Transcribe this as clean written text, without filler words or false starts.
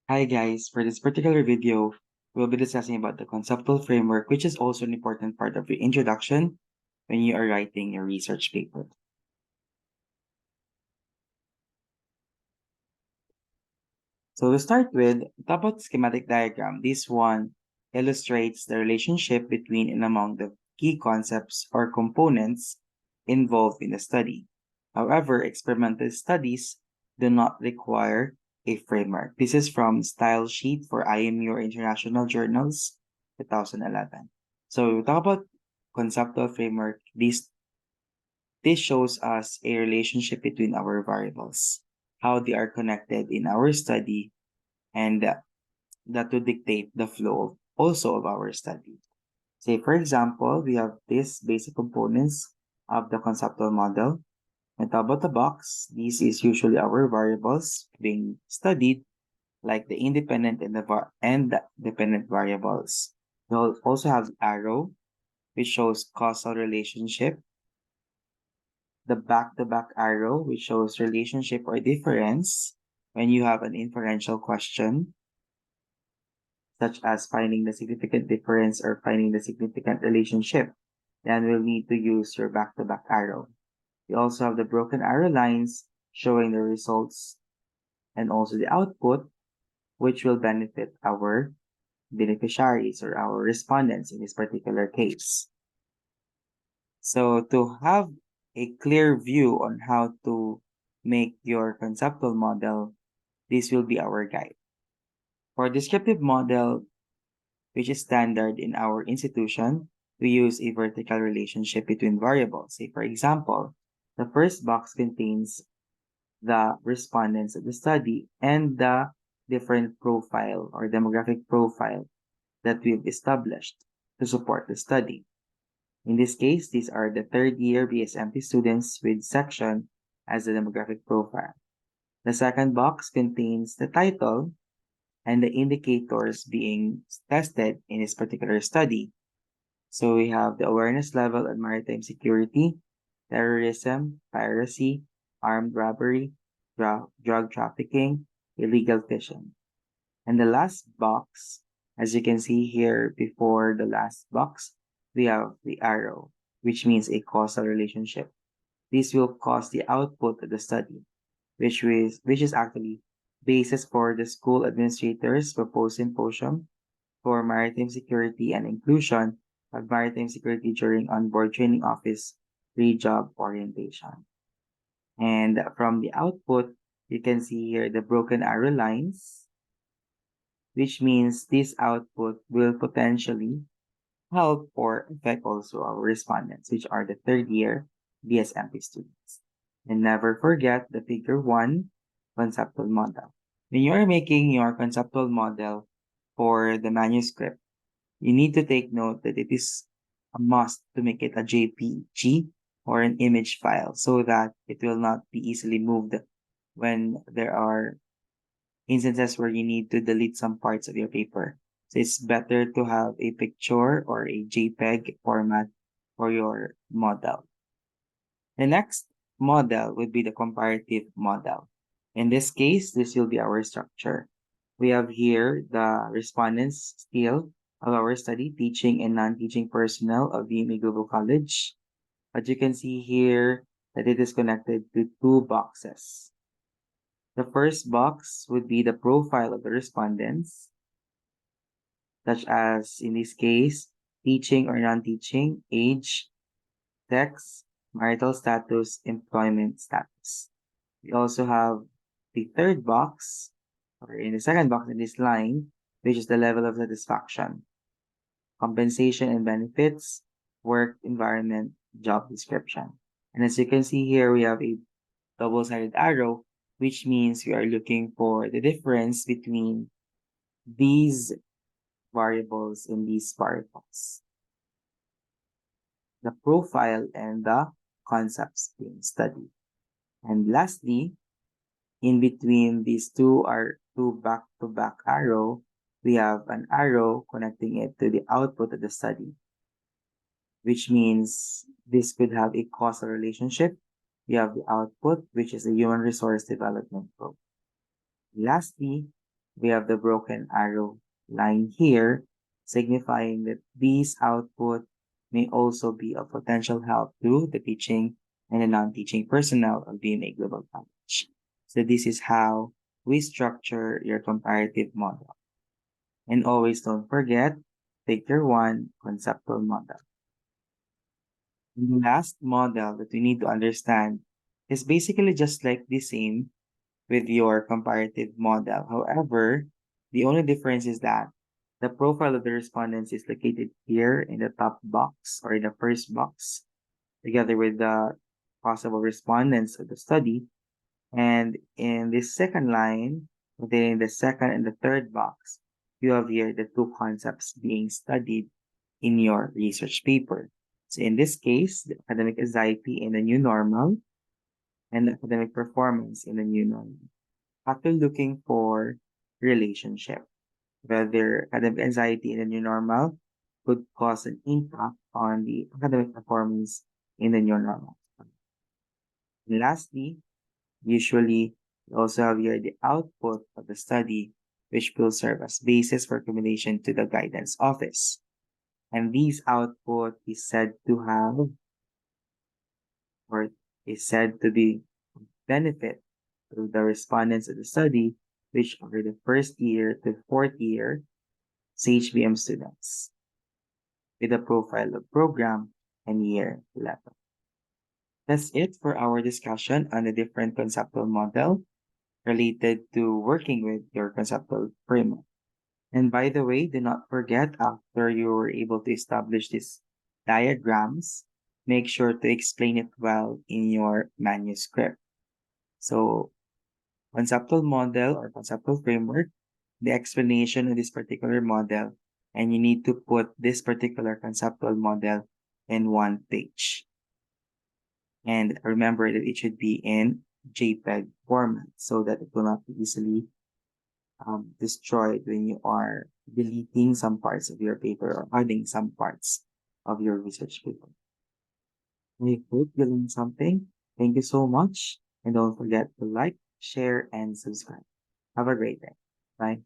Hi guys, for this particular video, we'll be discussing about the conceptual framework, which is also an important part of your introduction when you are writing your research paper. So to start with, talk about schematic diagram. This one illustrates the relationship between and among the key concepts or components involved in the study. However, experimental studies do not require a framework. This is from Style Sheet for IMU or International Journals, 2011. So we talk about conceptual framework. This shows us a relationship between our variables, how they are connected in our study, and that will dictate the flow also of our study. Say, for example, we have these basic components of the conceptual model. On top of the box, this is usually our variables being studied, like the independent and the dependent variables. We'll also have arrow, which shows causal relationship, the back-to-back arrow, which shows relationship or difference when you have an inferential question, such as finding the significant difference or finding the significant relationship, then we'll need to use your back-to-back arrow. We also have the broken arrow lines showing the results and also the output, which will benefit our beneficiaries or our respondents in this particular case. So to have a clear view on how to make your conceptual model, this will be our guide. For descriptive model, which is standard in our institution, we use a vertical relationship between variables. Say, for example, the first box contains the respondents of the study and the different profile or demographic profile that we've established to support the study. In this case, these are the third year BSMP students with section as the demographic profile. The second box contains the title and the indicators being tested in this particular study. So we have the awareness level on maritime security, terrorism, piracy, armed robbery, drug trafficking, illegal fishing. And the last box, as you can see here before the last box, we have the arrow, which means a causal relationship. This will cause the output of the study, which is actually basis for the school administrators proposed symposium for maritime security and inclusion of maritime security during onboard training office pre-job orientation. And from the output, you can see here the broken arrow lines, which means this output will potentially help or affect also our respondents, which are the third year BSMP students. And never forget the figure 1 conceptual model. When you are making your conceptual model for the manuscript, you need to take note that it is a must to make it a JPG or an image file so that it will not be easily moved when there are instances where you need to delete some parts of your paper. So it's better to have a picture or a JPEG format for your model. The next model would be the comparative model. In this case, this will be our structure. We have here the respondents still of our study, teaching and non-teaching personnel of VMA Global College. But you can see here that it is connected to two boxes. The first box would be the profile of the respondents, such as in this case, teaching or non-teaching, age, sex, marital status, employment status. We also have the third box, or in the second box in this line, which is the level of satisfaction, compensation and benefits, work environment, job description. And as you can see here, we have a double-sided arrow, which means we are looking for the difference between these variables in these variables, the profile and the concepts being studied. And lastly, in between these two are two back-to-back arrow, we have an arrow connecting it to the output of the study, which means this could have a causal relationship. We have the output, which is the human resource development program. Lastly, We have the broken arrow line here, signifying that these output may also be of potential help to the teaching and the non-teaching personnel of BMA Global College. So this is how we structure your comparative model. And always don't forget, figure one, conceptual model. And the last model that we need to understand is basically just like the same with your comparative model. However, the only difference is that the profile of the respondents is located here in the top box or in the first box, together with the possible respondents of the study. And in this second line, within the second and the third box, you have here the two concepts being studied in your research paper. So in this case, the academic anxiety in the new normal and the academic performance in the new normal. After looking for relationship, whether academic anxiety in the new normal could cause an impact on the academic performance in the new normal. And lastly, usually we also have here the output of the study, which will serve as basis for recommendation to the guidance office. And these output is said to have or is said to be benefit to the respondents of the study, which are the first year to fourth year CHBM students with a profile of program and year level. That's it for our discussion on the different conceptual model related to working with your conceptual framework. And by the way, do not forget after you were able to establish these diagrams, make sure to explain it well in your manuscript. So conceptual model or conceptual framework, the explanation of this particular model, and you need to put this particular conceptual model in one page. And remember that it should be in JPEG format so that it will not be easily destroyed when you are deleting some parts of your paper or adding some parts of your research paper. I hope you learned something. Thank you so much. And don't forget to like, share, and subscribe. Have a great day. Bye.